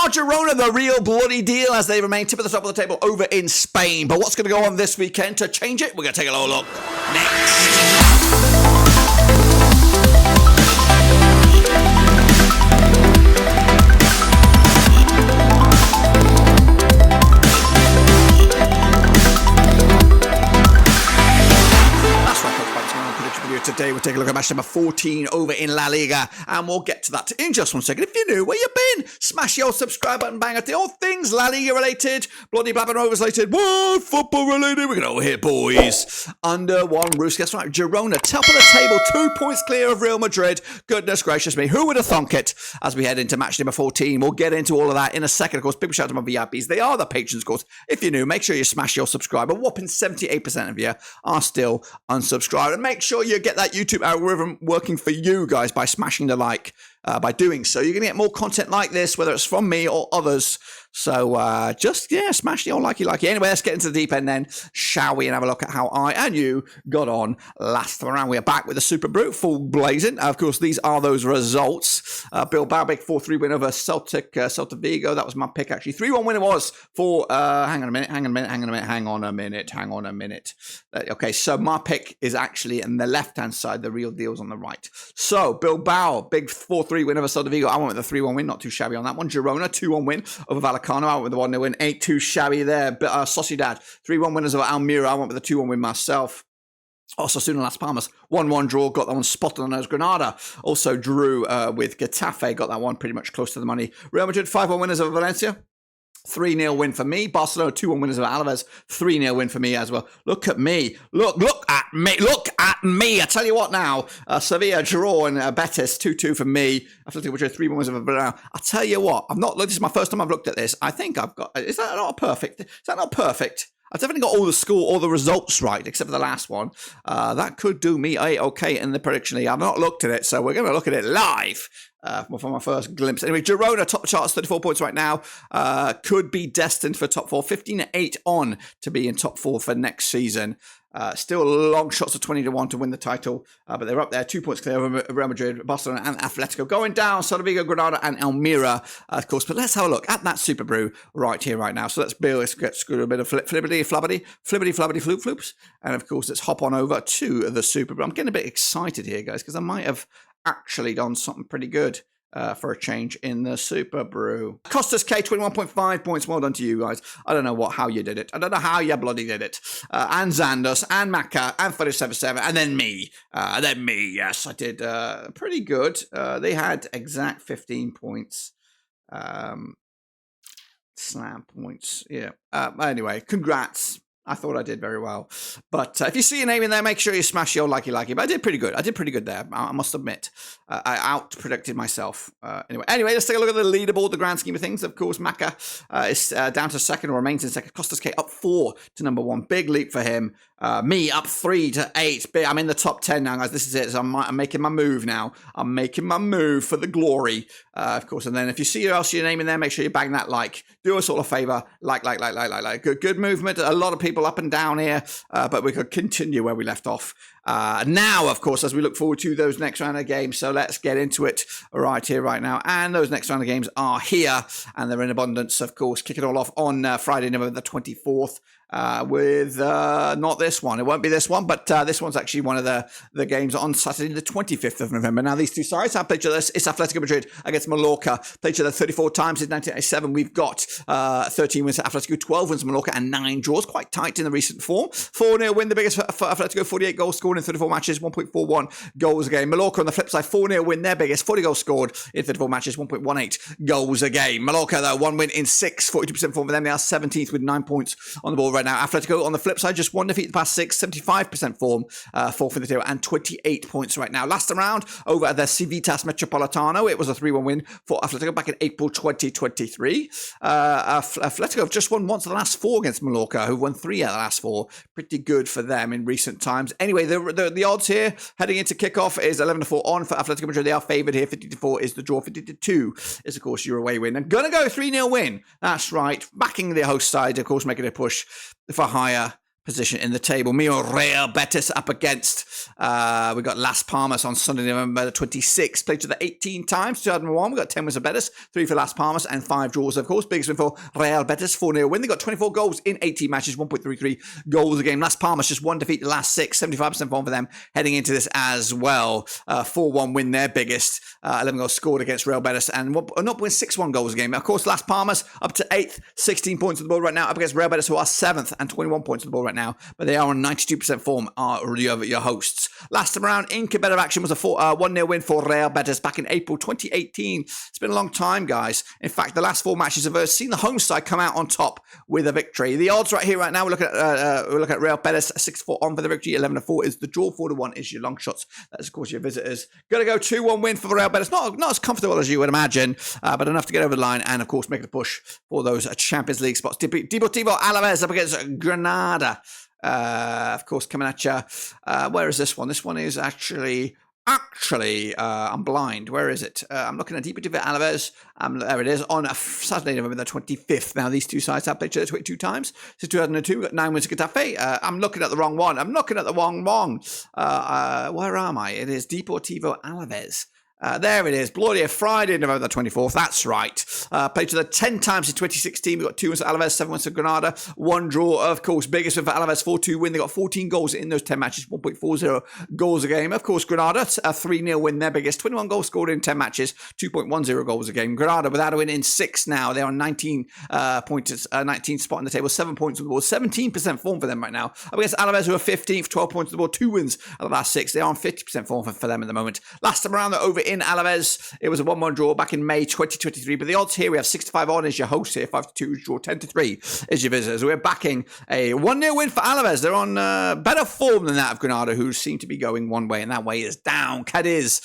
now Girona, the real bloody deal, as they remain tip of the top of the table over in Spain. But what's going to go on this weekend to change it? We're going to take a little look next. Today we'll take a look at match number 14 over in La Liga, and we'll get to that in just 1 second. If you're new, where you been? Smash your subscribe button, bang at the old things La Liga related, bloody Blabbing Rovers related, what football related. We're going to hit, boys. Under one roof. Guess what? Girona, top of the table, 2 points clear of Real Madrid. Goodness gracious me, who would have thunk it? As we head into match number 14, we'll get into all of that in a second. Of course, big shout out to my VIPs. They are the patrons, of course. If you're new, make sure you smash your subscribe. A whopping 78% of you are still unsubscribed, and make sure you get that YouTube algorithm working for you guys by smashing the like. By doing so, you're going to get more content like this, whether it's from me or others. So smash the old likey. Anyway, let's get into the deep end then, shall we? And have a look at how I and you got on last time around. We are back with the Super Brute, full blazing. Of course, these are those results. Bilbao, big 4-3 win over Celta Vigo. That was my pick, actually. 3-1 win it was for, hang on a minute. Okay, so my pick is actually on the left-hand side. The real deal's on the right. So, Bilbao, big 4-3 win over Celta Vigo. I went with the 3-1 win, not too shabby on that one. Girona, 2-1 win over Vallecano. I went with the 1-0 win, ain't too shabby there. But Sociedad, 3-1 winners over Almeria. I went with the 2-1 win myself. Osasuna Las Palmas, 1-1 draw, got that one spotted on those. Granada also drew with Getafe, got that one pretty much close to the money. Real Madrid, 5-1 winners over Valencia. 3-0 win for me. Barcelona, 2-1 winners over Alaves. 3-0 win for me as well. Look at me. Look at me. I tell you what now. Sevilla draw and Betis, 2-2 for me. Atletico Madrid, 3-1 winners over Bilbao. I tell you what, this is my first time I've looked at this. I think I've got, is that not perfect? I've definitely got all the results right, except for the last one. That could do me okay in the prediction league. I've not looked at it, so we're going to look at it live. For my first glimpse. Anyway, Girona, top of the charts, 34 points right now. Could be destined for top four. 15-8 on to be in top four for next season. Still long shots of 20-1 to win the title, but they're up there. 2 points clear over Real Madrid, Barcelona, and Atletico. Going down, Celta Vigo, Granada, and Almeria, of course. But let's have a look at that Super Brew right here, right now. So let's get a bit of flippity floops. And of course, let's hop on over to the Super Brew. I'm getting a bit excited here, guys, because I might have actually done something pretty good for a change in the Super Brew. Costas K, 21.5 points. Well done to you guys. I don't know how you did it. I don't know how you bloody did it. And Zandos, and Maka, and 37.7, and then me. Yes, I did pretty good. They had exact 15 points. Slam points. Yeah. Anyway, congrats. I thought I did very well. But if you see your name in there, make sure you smash your likey. But I did pretty good there, I must admit. I out-predicted myself. Anyway, let's take a look at the leaderboard, the grand scheme of things. Of course, Maka is down to second, or remains in second. Costas K up 4 to number 1. Big leap for him. Me up 3 to 8. I'm in the top 10 now, guys. This is it. So I'm making my move now. I'm making my move for the glory, of course. And then if you see your name in there, make sure you bang that like. Do us all a favor. Like. Good movement. A lot of people up and down here, but we could continue where we left off. Now, of course, as we look forward to those next round of games. So let's get into it right here, right now. And those next round of games are here, and they're in abundance, of course. Kick it all off on Friday, November the 24th. With not this one. It won't be this one, but this one's actually one of the games on Saturday, the 25th of November. Now, these two sides have played each other. It's Atletico Madrid against Mallorca. Played each other 34 times since 1987. We've got 13 wins for Atletico, 12 wins for Mallorca, and 9 draws. Quite tight in the recent form. 4-0 win, the biggest for Atletico, 48 goals scored in 34 matches, 1.41 goals a game. Mallorca on the flip side, 4-0 win, their biggest, 40 goals scored in 34 matches, 1.18 goals a game. Mallorca, though, 1 win in 6, 42% form for them. They are 17th with 9 points on the board right now. Atletico on the flip side, just 1 defeat the past 6, 75% form, 4th in the table, and 28 points right now. Last round over at the Civitas Metropolitano, it was a 3-1 win for Atletico back in April 2023. Atletico have just won once of the last 4 against Mallorca, who've won 3 out of the last 4. Pretty good for them in recent times. Anyway, the odds here heading into kickoff is 11-4 on for Atletico Madrid. They are favoured here. 50-4 is the draw. 50-2 is, of course, your away win. And gonna go 3-0 win. That's right. Backing the host side, of course, making a push for higher position in the table. Meanwhile, Real Betis up against, we got Las Palmas on Sunday, November the 26th. Played to the 18 times, 2001. We got 10 wins for Betis, 3 for Las Palmas, and 5 draws, of course. Biggest win for Real Betis, 4-0 win. They got 24 goals in 18 matches, 1.33 goals a game. Las Palmas just one defeat the last 6, 75% form for them heading into this as well. 4-1 win, their biggest. 11 goals scored against Real Betis, and not win 6-1 goals a game. Of course, Las Palmas up to 8th, 16 points on the board right now, up against Real Betis, who are 7th and 21 points on the board right now, but they are on 92% form, are your hosts. Last time around in competitive action was a 1-0 win for Real Betis back in April 2018. It's been a long time, guys. In fact, the last 4 matches have seen the home side come out on top with a victory. The odds right here, right now, we're looking at Real Betis, 6-4 on for the victory, 11-4 is the draw, 4-1 is your long shots. That is, of course, your visitors. Going to go 2-1 win for Real Betis. Not as comfortable as you would imagine, but enough to get over the line and, of course, make a push for those Champions League spots. Deportivo Alaves up against Granada. Of course, coming at you. Where is this one? This one is actually, I'm blind. Where is it? I'm looking at Deportivo Alaves. There it is, on Saturday, November the 25th. Now, these two sides have played each other 22 times. Since 2002, got 9 wins to Getafe. I'm looking at the wrong one. Where am I? It is Deportivo Alaves. There it is. Bloody Friday, November the 24th. That's right. Played to the 10 times in 2016. We got 2 wins to Alaves, 7 wins to Granada, 1 draw. Of course, biggest win for Alaves, 4-2 win. They got 14 goals in those 10 matches, 1.40 goals a game. Of course, Granada, a 3-0 win, their biggest. 21 goals scored in 10 matches, 2.10 goals a game. Granada without a win in 6 now. They're on 19 points, 19 spot on the table, 7 points on the board, 17% form for them right now. Up against Alaves, who are 15th, 12 points on the board, 2 wins of the last 6. They're on 50% form for them at the moment. Last time around, they're over in Alaves. It was a 1-1 draw back in May 2023, but the odds here, we have 65 on as your host here, 5-2 draw, 10-3 is your visitors. We're backing a 1-0 win for Alaves. They're on better form than that of Granada, who seem to be going one way, and that way is down. Cadiz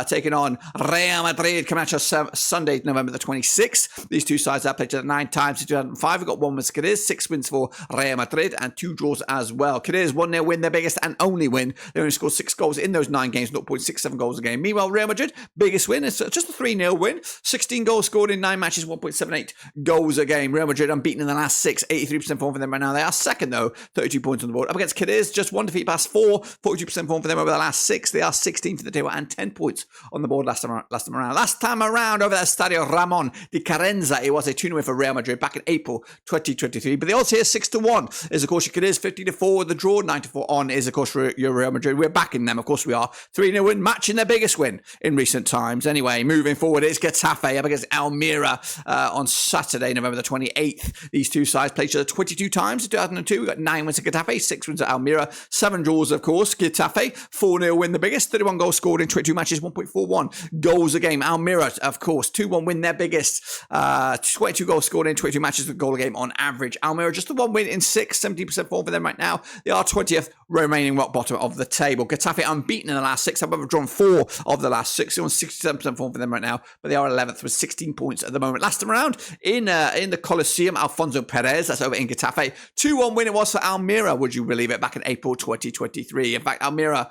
taking on Real Madrid, coming at us Sunday, November the 26th. These two sides have played each other 9 times in 2005. We've got 1 win for Cadiz, 6 wins for Real Madrid, and 2 draws as well. Cadiz 1-0 win, their biggest and only win. They only scored 6 goals in those 9 games, 0.67 goals a game. Meanwhile, Real Madrid, biggest win. It's just a 3-0 win. 16 goals scored in 9 matches, 1.78 goals a game. Real Madrid unbeaten in the last 6, 83% form for them right now. They are second, though, 32 points on the board. Up against Cadiz, just 1 defeat past 4, 42% form for them over the last 6. They are 16th in the table and 10 points on the board last time around. Last time around, over at Estadio Ramon de Carenza, it was a 2-0 win for Real Madrid back in April 2023. But the odds here, 6-1 is, of course, your Cadiz, 50-4 the draw, 9-4 on is, of course, your Real Madrid. We're backing them, of course we are. 3-0 win, matching their biggest win in recent times. Anyway, moving forward, it's Getafe up against Almeria on Saturday, November the 28th. These two sides played each other 22 times in 2002. We got 9 wins at Getafe, 6 wins at Almeria, 7 draws, of course. Getafe, 4-0 win, the biggest. 31 goals scored in 22 matches, 1.41 goals a game. Almeria, of course, 2-1 win, their biggest. 22 goals scored in 22 matches, with goal a game on average. Almeria, just the 1 win in 6, 17% form for them right now. They are 20th, remaining rock bottom of the table. Getafe unbeaten in the last 6, however, drawn 4 of the last 6. They're on 67% form for them right now, but they are 11th with 16 points at the moment. Last time around in the Coliseum, Alfonso Perez, that's over in Getafe. 2-1 win it was for Almeria, would you believe it, back in April 2023. In fact, Almeria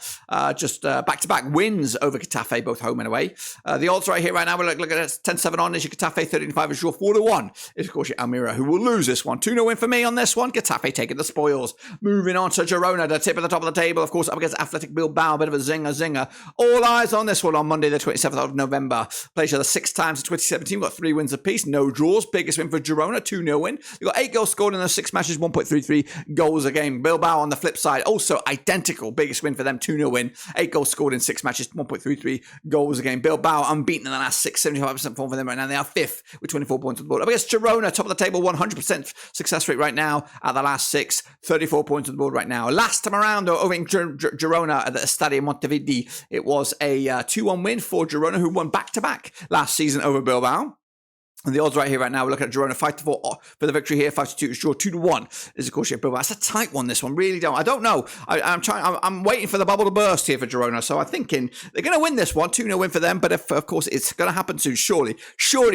just back-to-back wins over Getafe, both home and away. The odds right here right now, we're looking at 10-7 on is your Getafe, 13-5 is your 4-1 is, of course, your Almeria, who will lose this one. 2-0 win for me on this one. Getafe taking the spoils. Moving on to Girona, the tip at the top of the table, of course, up against Athletic Bilbao. A bit of a zinger. All eyes on this one on Monday, the 27th of November. Played each other 6 times in 2017. We've got 3 wins apiece, no draws. Biggest win for Girona, 2-0 win. We've got 8 goals scored in those 6 matches, 1.33 goals a game. Bilbao on the flip side, also identical. Biggest win for them, 2-0 win. 8 goals scored in 6 matches, 1.33 goals a game. Bilbao unbeaten in the last 6, 75% form for them right now. They are 5th with 24 points on the board. Up against Girona, top of the table, 100% success rate right now at the last 6, 34 points on the board right now. Last time around, though, over in Girona at the Estadio Montevideo, it was a 2-1 win for Girona, who won back-to-back last season over Bilbao. And the odds right here, right now, we're looking at Girona 5-4 for the victory here. 5-2 is draw. 2-1 is, of course, your Bilbao. That's a tight one, this one. Really don't. I don't know. I'm waiting for the bubble to burst here for Girona. So I'm thinking they're going to win this one. 2-0 win for them. But if, of course, it's going to happen soon, surely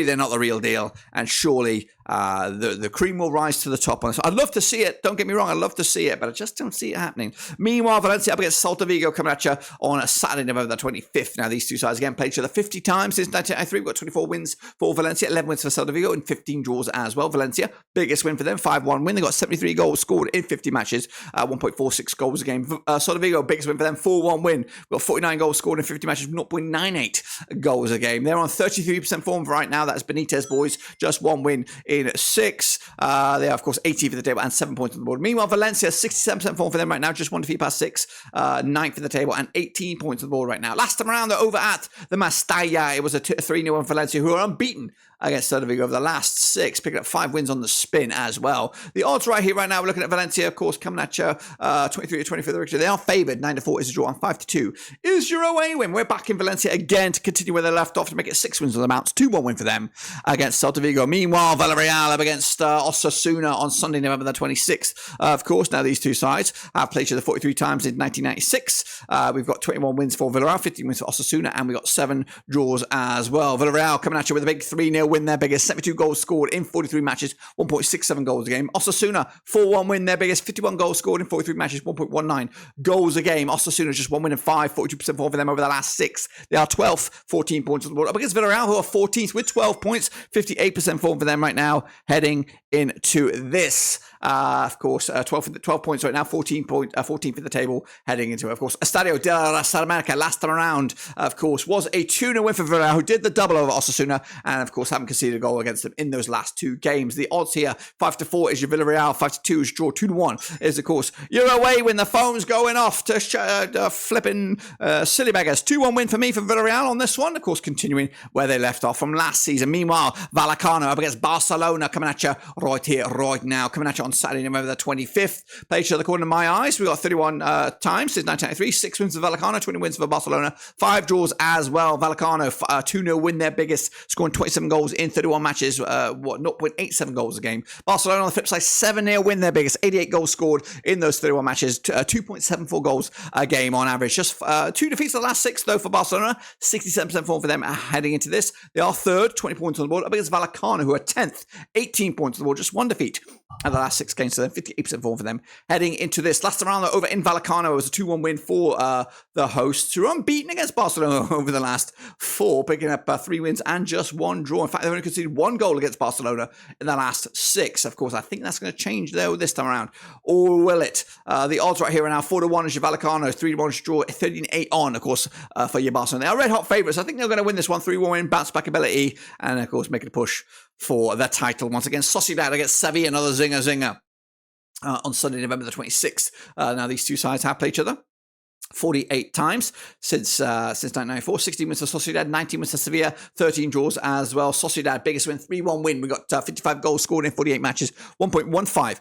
they're not the real deal. And surely the cream will rise to the top on this. I'd love to see it. Don't get me wrong. I'd love to see it, but I just don't see it happening. Meanwhile, Valencia up against Celta Vigo coming at you on Saturday, November the 25th. Now, these two sides again played each other 50 times since 1993. We've got 24 wins for Valencia, 11 wins for Celta Vigo, and 15 draws as well. Valencia, biggest win for them, 5-1 win. They got 73 goals scored in 50 matches, 1.46 goals a game. Celta Vigo, biggest win for them, 4-1 win. We've got 49 goals scored in 50 matches, 0.98 goals a game. They're on 33% form right now. That's Benitez boys, just one win in 6. They are, of course, 18th for the table and 7 points on the board. Meanwhile, Valencia, 67% form for them right now, just one defeat past 6, 9th for the table and 18 points on the board right now. Last time around, they're over at the Matchday. It was a 3-0 on Valencia, who are unbeaten against Celta Vigo over the last 6, picking up 5 wins on the spin as well. The odds right here right now, we're looking at Valencia, of course, coming at you 23 to 20 for the victory. They are favoured. 9-4 is a draw, and 5-2 is your away win. We're back in Valencia again to continue where they left off to make it 6 wins on the mounts. 2-1 win for them against Celta Vigo. Meanwhile, Villarreal up against Osasuna on Sunday, November the 26th. Of course, now these two sides have played each other 43 times in 1996. We've got 21 wins for Villarreal, 15 wins for Osasuna, and we've got 7 draws as well. Villarreal coming at you with a big 3-0 win, their biggest, 72 goals scored in 43 matches, 1.67 goals a game. Osasuna, 4-1 win, their biggest, 51 goals scored in 43 matches, 1.19 goals a game. Osasuna just 1 win and 5, 42% form for them over the last 6. They are 12th, 14 points on the board. Up against Villarreal, who are 14th with 12 points, 58% form for them right now, heading into this. Of course, 12 points right now, 14th for the table, heading into, of course, Estadio de la Salamanca. Last time around, of course, was a 2-0 win for Villarreal, who did the double over Osasuna, and of course, haven't conceded a goal against them in those last 2 games. The odds here, 5-4 is your Villarreal, 5-2 is your draw, 2-1 is, of course, you're away when the phone's going off to flipping silly beggars. 2-1 win for me for Villarreal on this one, of course, continuing where they left off from last season. Meanwhile, Vallecano up against Barcelona coming at you right here, right now, coming at you on Saturday, November the 25th. Played each other according to my eyes. We've got 31 times since 1993. 6 wins for Vallecano, 20 wins for Barcelona, 5 draws as well. Vallecano, 2-0 win, their biggest, scoring 27 goals in 31 matches, 0.87 goals a game. Barcelona on the flip side, 7-0 win, their biggest, 88 goals scored in those 31 matches, 2.74 goals a game on average. Just 2 defeats the last 6, though, for Barcelona. 67% form for them heading into this. They are 3rd, 20 points on the board, up against Vallecano, who are 10th, 18 points on the board, just 1 defeat at the last 6 games, so then 58% form for them heading into this. Last time around, though, over in Vallecano, it was a 2-1 win for the hosts, who are unbeaten against Barcelona over the last 4, picking up 3 wins and just 1 draw. In fact, they've only conceded 1 goal against Barcelona in the last 6. Of course, I think that's going to change, though, this time around. Or will it? The odds right here are now 4-1 is your Vallecano, 3-1 is draw, 13-8 on, of course, for your Barcelona. They are red-hot favourites. I think they're going to win this one, 3-1 win, bounce-back ability, and, of course, making a push for the title once again. Sociedad against Sevilla, another zinger. On Sunday, November the 26th. Now, these two sides have played each other 48 times since 1994. 16 wins for Sociedad, 19 wins for Sevilla, 13 draws as well. Sociedad, biggest win, 3-1 win. We got 55 goals scored in 48 matches, 1.15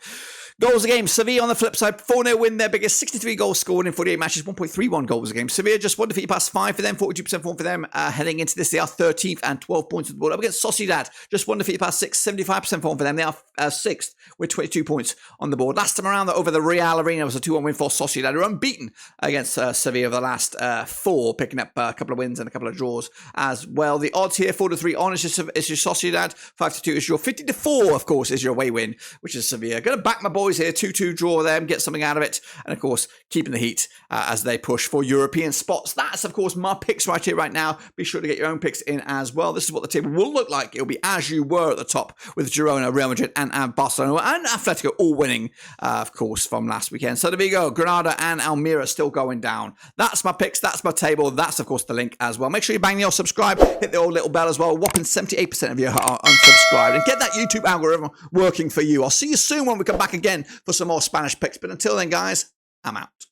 goals a game. Sevilla on the flip side, 4-0 win, their biggest, 63 goals scored in 48 matches, 1.31 goals a game. Sevilla just 1 defeat past 5 for them, 42% form for them. Heading into this, they are 13th and 12 points on the board. Up against Sociedad, just 1 defeat past 6, 75% form for them. They are 6th with 22 points on the board. Last time around, over the Real Arena, was a 2-1 win for Sociedad, who are unbeaten against Sevilla over the last 4, picking up a couple of wins and a couple of draws as well. The odds here, 4-3 on is your Sociedad, 5-2 is your 50-4, of course, is your away win, which is Sevilla. Going to back my boys here, 2-2 draw them, get something out of it, and of course, keeping the heat as they push for European spots. That's, of course, my picks right here, right now. Be sure to get your own picks in as well. This is what the table will look like. It'll be as you were at the top, with Girona, Real Madrid, and Barcelona, and Atletico all winning, of course, from last weekend. So there we go. Granada and Almeria still going down. That's my picks. That's my table. That's, of course, the link as well. Make sure you bang the old subscribe. Hit the old little bell as well. A whopping 78% of you are unsubscribed. And get that YouTube algorithm working for you. I'll see you soon when we come back again for some more Spanish picks. But until then, guys, I'm out.